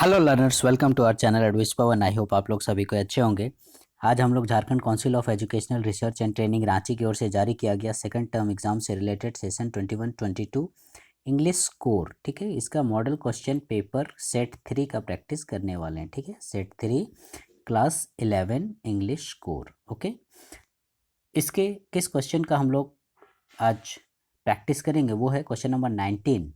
Hello learners, welcome to our channel advice Pawan. I hope आप लोग सभी को अच्छे होंगे। आज हम लोग Jharkhand council of educational research and training Ranchi की ओर से जारी किया गया सेकंड टर्म एग्जाम से रिलेटेड सेशन 21-22 इंग्लिश स्कोर, ठीक है, इसका मॉडल क्वेश्चन पेपर सेट 3 का प्रैक्टिस करने वाले हैं। ठीक है, set 3 class 11 English score. Okay, इसके किस क्वेश्चन का हम लोग आज प्रैक्टिस करेंगे वो है क्वेश्चन नंबर 19,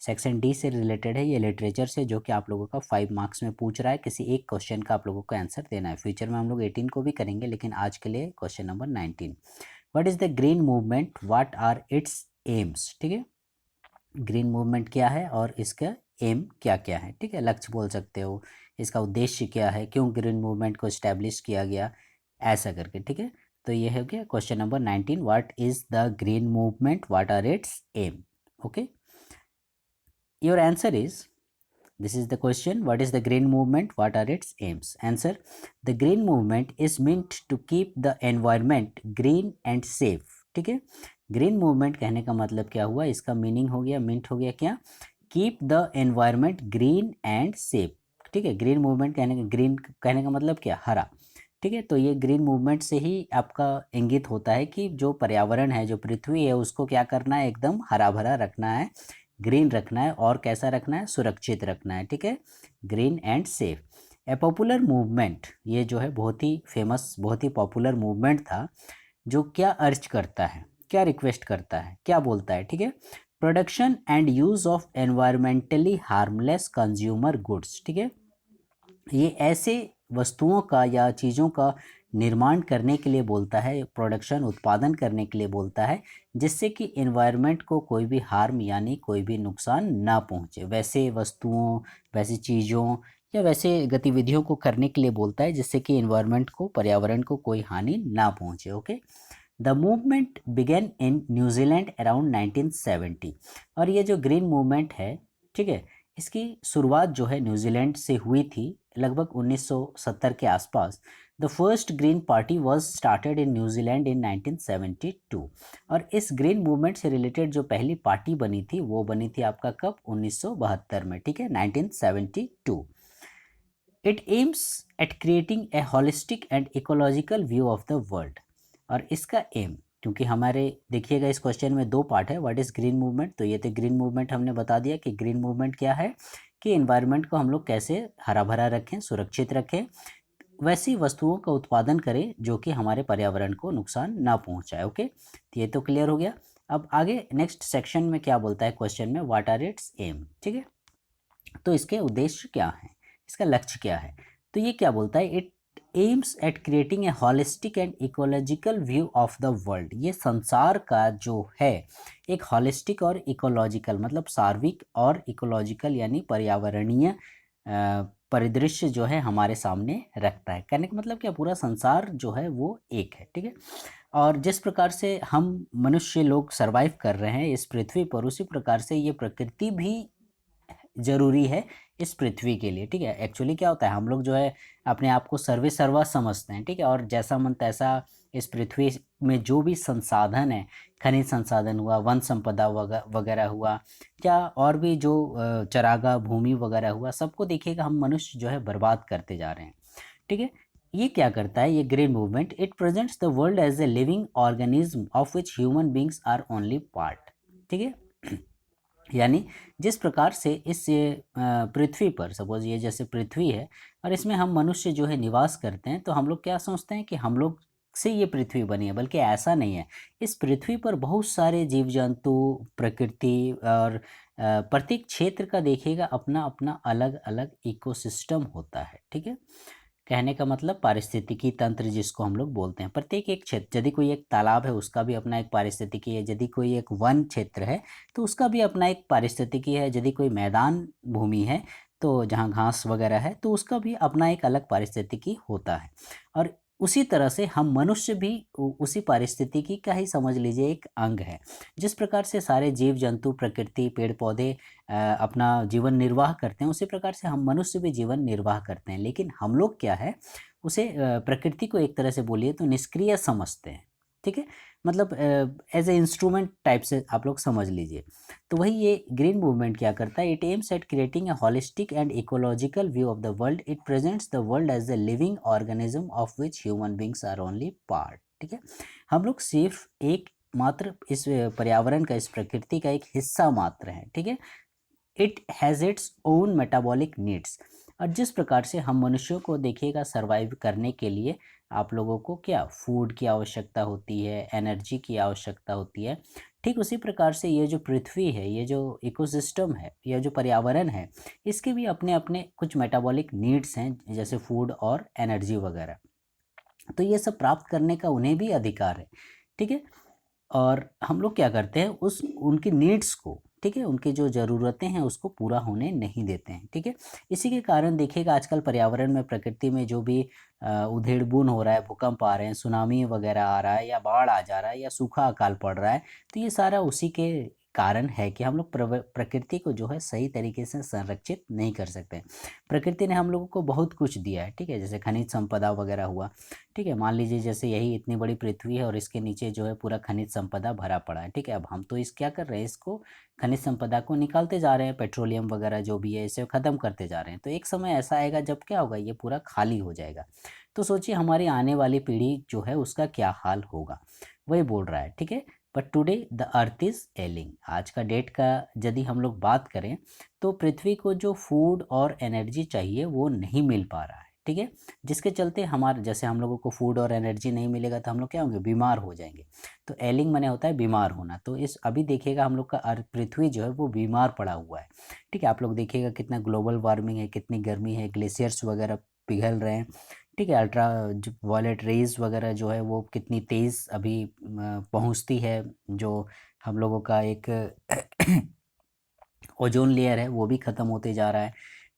सेक्शन डी से रिलेटेड है। ये लिटरेचर से, जो कि आप लोगों का 5 मार्क्स में पूछ रहा है। किसी एक क्वेश्चन का आप लोगों को आंसर देना है। फ्यूचर में हम लोग 18 को भी करेंगे, लेकिन आज के लिए question number 19। What is the green movement, what are its aims. ठीक है, ग्रीन मूवमेंट क्या है और इसका एम क्या क्या है। ठीक है, लक्ष्य बोल सकते हो, इसका उद्देश्य क्या है, क्यों ग्रीन मूवमेंट को इस्टेब्लिश किया गया, ऐसा करके। ठीक है, तो ये हो गया question number 19, what is the green movement, what are its aim. Okay, your answer is, this is the question, what is the green movement, what are its aims? Answer, the green movement is meant to keep the environment green and safe। ठीक है, green movement कहने का मतलब क्या हुआ, इसका meaning हो गया, मिंट हो गया क्या, keep the environment green and safe. ठीक है, ग्रीन मूवमेंट कहने का, ग्रीन कहने का मतलब क्या, हरा। ठीक है, तो ये ग्रीन मूवमेंट से ही आपका इंगित होता है कि जो पर्यावरण है, जो पृथ्वी है, उसको क्या करना है, एकदम हरा भरा रखना है, ग्रीन रखना है, और कैसा रखना है, सुरक्षित रखना है। ठीक है, green and safe. A popular movement, ये जो है बहुत ही फेमस, बहुत ही पॉपुलर मूवमेंट था, जो क्या अर्ज करता है, क्या रिक्वेस्ट करता है, क्या बोलता है। ठीक है, production and use of environmentally harmless consumer goods. ठीक है, ये ऐसे वस्तुओं का या चीज़ों का निर्माण करने के लिए बोलता है, प्रोडक्शन, उत्पादन करने के लिए बोलता है, जिससे कि एनवायरनमेंट को कोई भी हार्म यानी कोई भी नुकसान ना पहुंचे। वैसे वस्तुओं, वैसी चीज़ों या वैसे गतिविधियों को करने के लिए बोलता है जिससे कि एनवायरनमेंट को, पर्यावरण को कोई हानि ना पहुंचे। Okay, the movement began in New Zealand around 1970। और ये जो ग्रीन मूवमेंट है, ठीक है, इसकी शुरुआत जो है न्यूजीलैंड से हुई थी लगभग 1970 के आसपास। The first green party was started in New Zealand in 1972। और इस ग्रीन मूवमेंट से रिलेटेड जो पहली पार्टी बनी थी वो बनी थी आपका कब, 1972 में। ठीक है, 1972। It aims at creating a holistic and ecological view of the world. और इसका एम, क्योंकि हमारे देखिएगा इस क्वेश्चन में दो पार्ट है, व्हाट इज ग्रीन मूवमेंट, तो ये तो ग्रीन मूवमेंट हमने बता दिया कि ग्रीन मूवमेंट क्या है, कि एनवायरनमेंट को हम लोग कैसे हरा भरा रखें, सुरक्षित रखें, वैसी वस्तुओं का उत्पादन करें जो कि हमारे पर्यावरण को नुकसान ना पहुंचाए। ओके, तो ये तो क्लियर हो गया। अब आगे नेक्स्ट सेक्शन में क्या बोलता है क्वेश्चन में, व्हाट आर इट्स एम। ठीक है, तो इसके उद्देश्य क्या है, इसका लक्ष्य क्या है, तो ये क्या बोलता है, it aims at creating A holistic and ecological view of the world. ये संसार का जो है एक हॉलिस्टिक और इकोलॉजिकल, मतलब सार्विक और इकोलॉजिकल यानी पर्यावरणीय परिदृश्य जो है हमारे सामने रखता है। कहने का मतलब क्या, पूरा संसार जो है वो एक है। ठीक है, और जिस प्रकार से हम मनुष्य लोग सरवाइव कर रहे हैं इस पृथ्वी पर, उसी प्रकार से ये प्रकृति भी ज़रूरी है इस पृथ्वी के लिए। ठीक है, एक्चुअली क्या होता है, हम लोग जो है अपने आप को सर्वे सर्वा समझते हैं। ठीक है, और जैसा मन तैसा इस पृथ्वी में जो भी संसाधन है, खनिज संसाधन हुआ, वन संपदा वगैरह हुआ, या और भी जो चरागाह भूमि वगैरह हुआ, सबको देखिएगा हम मनुष्य जो है बर्बाद करते जा रहे हैं। ठीक है, ये क्या करता है ये green movement, it presents the world as a living organism of which human beings are only part. ठीक है, यानी जिस प्रकार से इस पृथ्वी पर, सपोज ये जैसे पृथ्वी है और इसमें हम मनुष्य जो है निवास करते हैं, तो हम लोग क्या सोचते हैं कि हम लोग से ये पृथ्वी बनी है, बल्कि ऐसा नहीं है। इस पृथ्वी पर बहुत सारे जीव जंतु, प्रकृति और प्रत्येक क्षेत्र का देखिएगा अपना अपना अलग अलग इकोसिस्टम होता है। ठीक है, कहने का मतलब पारिस्थितिकी तंत्र जिसको हम लोग बोलते हैं। प्रत्येक एक क्षेत्र, यदि कोई एक तालाब है उसका भी अपना एक पारिस्थितिकी है, यदि कोई एक वन क्षेत्र है तो उसका भी अपना एक पारिस्थितिकी है, यदि कोई मैदान भूमि है तो जहाँ घास वगैरह है तो उसका भी अपना एक अलग पारिस्थितिकी होता है। और उसी तरह से हम मनुष्य भी उसी पारिस्थितिकी का ही समझ लीजिए एक अंग है। जिस प्रकार से सारे जीव जंतु, प्रकृति, पेड़ पौधे अपना जीवन निर्वाह करते हैं, उसी प्रकार से हम मनुष्य भी जीवन निर्वाह करते हैं। लेकिन हम लोग क्या है, उसे प्रकृति को एक तरह से बोलिए तो निष्क्रिय समझते हैं। ठीक है, मतलब एज ए इंस्ट्रूमेंट टाइप से आप लोग समझ लीजिए। तो वही ये ग्रीन मूवमेंट क्या करता है, it aims at creating a holistic and ecological view of the world, it presents the world as a living organism of which human beings are only part. ठीक है, हम लोग सिर्फ एक मात्र इस पर्यावरण का, इस प्रकृति का एक हिस्सा मात्र है। ठीक है, it has its own metabolic needs. और जिस प्रकार से हम मनुष्यों को देखिएगा सर्वाइव करने के लिए आप लोगों को क्या फूड की आवश्यकता होती है, एनर्जी की आवश्यकता होती है, ठीक उसी प्रकार से ये जो पृथ्वी है, ये जो इकोसिस्टम है, यह जो पर्यावरण है, इसके भी अपने अपने कुछ मेटाबॉलिक नीड्स हैं, जैसे फूड और एनर्जी वगैरह। तो ये सब प्राप्त करने का उन्हें भी अधिकार है। ठीक है, और हम लोग क्या करते हैं, उस उनकी नीड्स को, ठीक है, उनकी जो ज़रूरतें हैं उसको पूरा होने नहीं देते हैं। ठीक है, इसी के कारण देखिएगा आजकल पर्यावरण में, प्रकृति में जो भी उधेड़ बुन हो रहा है, भूकंप आ रहे हैं, सुनामी वगैरह आ रहा है, या बाढ़ आ जा रहा है, या सूखा अकाल पड़ रहा है, तो ये सारा उसी के कारण है कि हम लोग प्रकृति को जो है सही तरीके से संरक्षित नहीं कर सकते। प्रकृति ने हम लोगों को बहुत कुछ दिया है। ठीक है, जैसे खनिज संपदा वगैरह हुआ। ठीक है, मान लीजिए जैसे यही इतनी बड़ी पृथ्वी है और इसके नीचे जो है पूरा खनिज संपदा भरा पड़ा है। ठीक है, अब हम तो इस क्या कर रहे हैं, इसको खनिज संपदा को निकालते जा रहे हैं, पेट्रोलियम वगैरह जो भी है इसे ख़त्म करते जा रहे हैं। तो एक समय ऐसा आएगा जब क्या होगा, ये पूरा खाली हो जाएगा। तो सोचिए हमारी आने वाली पीढ़ी जो है उसका क्या हाल होगा, वही बोल रहा है। ठीक है, but today the earth is ailing, आज का डेट का यदि हम लोग बात करें तो पृथ्वी को जो फूड और एनर्जी चाहिए वो नहीं मिल पा रहा है। ठीक है, जिसके चलते हमारे, जैसे हम लोगों को फूड और एनर्जी नहीं मिलेगा तो हम लोग क्या होंगे, बीमार हो जाएंगे। तो एलिंग माने होता है बीमार होना। तो इस अभी देखिएगा हम लोग का अर्थ, पृथ्वी जो है वो बीमार पड़ा हुआ है। ठीक है, आप लोग देखिएगा कितना ग्लोबल वार्मिंग है, कितनी गर्मी है, ग्लेशियर्स वगैरह पिघल रहे हैं। ठीक है, अल्ट्रा वायलेट रेज वगैरह जो है वो कितनी तेज़ अभी पहुंचती है, जो हम लोगों का एक ओजोन लेयर है वो भी ख़त्म होते जा रहा है।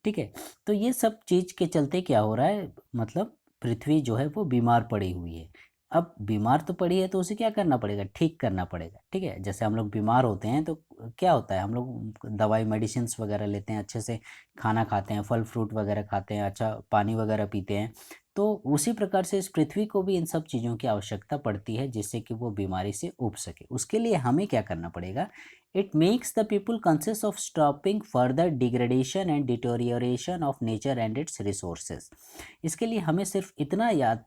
ठीक है, तो ये सब चीज़ के चलते क्या हो रहा है, मतलब पृथ्वी जो है वो बीमार पड़ी हुई है। अब बीमार तो पड़ी है तो उसे क्या करना पड़ेगा, ठीक करना पड़ेगा। ठीक है, जैसे हम लोग बीमार होते हैं तो क्या होता है, हम लोग दवाई मेडिसिन्स वगैरह लेते हैं, अच्छे से खाना खाते हैं, फल फ्रूट वगैरह खाते हैं, अच्छा पानी वगैरह पीते हैं। तो उसी प्रकार से इस पृथ्वी को भी इन सब चीज़ों की आवश्यकता पड़ती है जिससे कि वो बीमारी से उब सके। उसके लिए हमें क्या करना पड़ेगा, it makes the people conscious of stopping further degradation and deterioration of nature and its resources। इसके लिए हमें सिर्फ इतना याद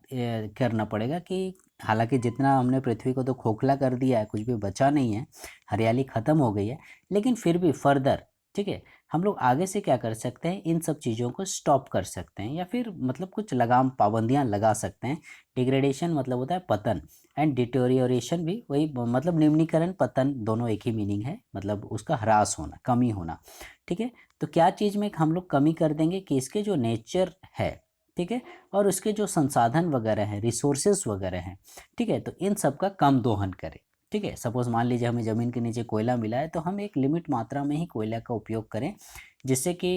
करना पड़ेगा कि हालांकि जितना हमने पृथ्वी को तो खोखला कर दिया है, कुछ भी बचा नहीं है, हरियाली ख़त्म हो गई है, लेकिन फिर भी फर्दर, ठीक है, हम लोग आगे से क्या कर सकते हैं, इन सब चीज़ों को स्टॉप कर सकते हैं, या फिर मतलब कुछ लगाम पाबंदियां लगा सकते हैं। डिग्रेडेशन मतलब होता है पतन, एंड डिटोरियोरेशन भी वही, मतलब निम्नीकरण पतन दोनों एक ही मीनिंग है, मतलब उसका ह्रास होना, कमी होना। ठीक है, तो क्या चीज़ में हम लोग कमी कर देंगे कि इसके जो नेचर है, ठीक है, और उसके जो संसाधन वगैरह हैं, रिसोर्सेज वगैरह हैं, ठीक है, तो इन सब का कम दोहन करें। ठीक है, सपोज़ मान लीजिए हमें ज़मीन के नीचे कोयला मिला है तो हम एक लिमिट मात्रा में ही कोयला का उपयोग करें, जिससे कि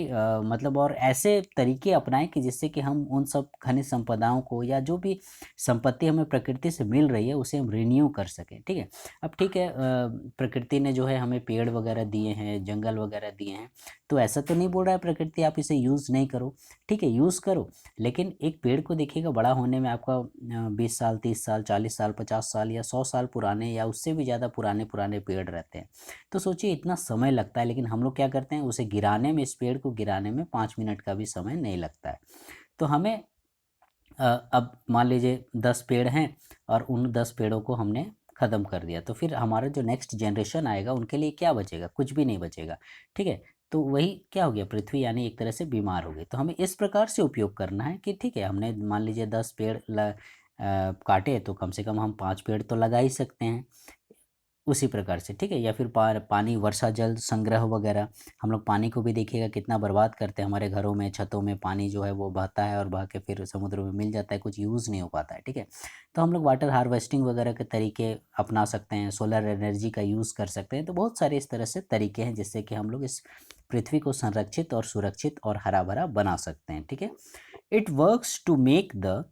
मतलब और ऐसे तरीके अपनाएं कि जिससे कि हम उन सब खनिज संपदाओं को, या जो भी संपत्ति हमें प्रकृति से मिल रही है उसे हम रिन्यू कर सकें। ठीक है, अब ठीक है, प्रकृति ने जो है हमें पेड़ वगैरह दिए हैं, जंगल वगैरह दिए हैं, तो ऐसा तो नहीं बोल रहा है प्रकृति आप इसे यूज़ नहीं करो। ठीक है, यूज़ करो, लेकिन एक पेड़ को देखिएगा बड़ा होने में आपका 20 साल, 30 साल, 40 साल, 50 साल या 100 साल पुराने या उससे भी ज़्यादा पुराने पुराने पेड़ रहते हैं। तो सोचिए इतना समय लगता है, लेकिन हम लोग क्या करते हैं, उसे गिराने में, इस पेड़ को गिराने में 5 मिनट का भी समय नहीं लगता है। तो हमें अब मान लीजिए 10 पेड़ हैं और उन 10 पेड़ों को हमने ख़त्म कर दिया, तो फिर हमारा जो नेक्स्ट जनरेशन आएगा उनके लिए क्या बचेगा, कुछ भी नहीं बचेगा। ठीक है, तो वही क्या हो गया, पृथ्वी यानी एक तरह से बीमार हो गई। तो हमें इस प्रकार से उपयोग करना है कि ठीक है, हमने मान लीजिए 10 पेड़ काटे तो कम से कम हम 5 पेड़ तो लगा ही सकते हैं उसी प्रकार से। ठीक है, या फिर पानी, वर्षा जल संग्रह वगैरह, हम लोग पानी को भी देखिएगा कितना बर्बाद करते हैं, हमारे घरों में, छतों में पानी जो है वो बहता है और बह के फिर समुद्र में मिल जाता है, कुछ यूज़ नहीं हो पाता है। ठीक है, तो हम लोग वाटर हार्वेस्टिंग वगैरह के तरीके अपना सकते हैं, सोलर एनर्जी का यूज़ कर सकते हैं। तो बहुत सारे इस तरह से तरीके हैं जिससे कि हम लोग इस पृथ्वी को संरक्षित और सुरक्षित और हरा भरा बना सकते हैं। ठीक है, it works to make the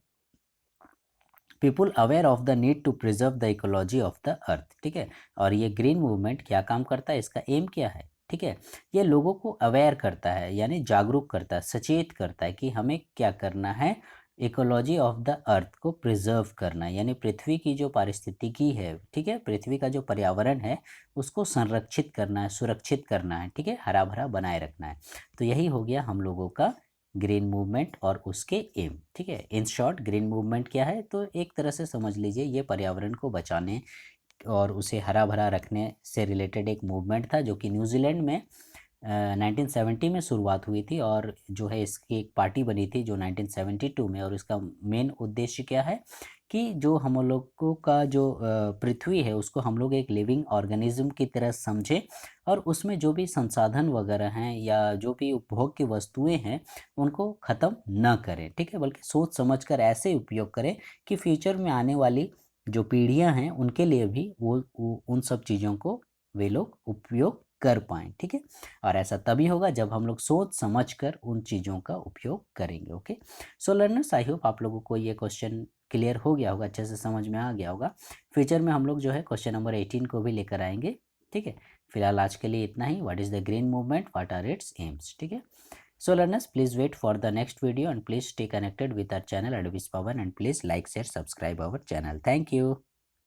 people aware of the need to preserve the ecology of the earth. ठीक है, और ये ग्रीन मूवमेंट क्या काम करता है, इसका एम क्या है, ठीक है, ये लोगों को अवेयर करता है, यानी जागरूक करता है, सचेत करता है कि हमें क्या करना है, इकोलॉजी ऑफ द अर्थ को प्रिजर्व करना, यानी पृथ्वी की जो पारिस्थितिकी है, ठीक है, पृथ्वी का जो पर्यावरण है उसको संरक्षित करना है, सुरक्षित करना है, ठीक है, हरा भरा बनाए रखना है। तो यही हो गया हम लोगों का ग्रीन मूवमेंट और उसके एम, ठीक है। इन शॉर्ट ग्रीन मूवमेंट क्या है, तो एक तरह से समझ लीजिए ये पर्यावरण को बचाने और उसे हरा भरा रखने से रिलेटेड एक मूवमेंट था, जो कि न्यूजीलैंड में 1970 में शुरुआत हुई थी, और जो है इसकी एक पार्टी बनी थी जो 1972 में, और इसका मेन उद्देश्य क्या है कि जो हम लोगों का जो पृथ्वी है उसको हम लोग एक लिविंग ऑर्गेनिज्म की तरह समझें, और उसमें जो भी संसाधन वगैरह हैं या जो भी उपभोग की वस्तुएं हैं उनको ख़त्म न करें, ठीक है, बल्कि सोच समझ कर ऐसे उपयोग करें कि फ्यूचर में आने वाली जो पीढ़ियां हैं उनके लिए भी वो उन सब चीज़ों को वे लोग उपयोग कर पाएँ, ठीक है। और ऐसा तभी होगा जब हम लोग सोच समझ कर उन चीज़ों का उपयोग करेंगे। ओके, सो लर्नर्स, आई होप आप लोगों को ये क्वेश्चन क्लियर हो गया होगा, अच्छे से समझ में आ गया होगा। फ्यूचर में हम लोग जो है क्वेश्चन नंबर 18 को भी लेकर आएंगे, ठीक है। फिलहाल आज के लिए इतना ही। What is the green movement, what are its aims, ठीक है। So learners, please wait for the next video and please stay connected with our channel Advice Pawan, and please like, share, subscribe our channel. Thank you.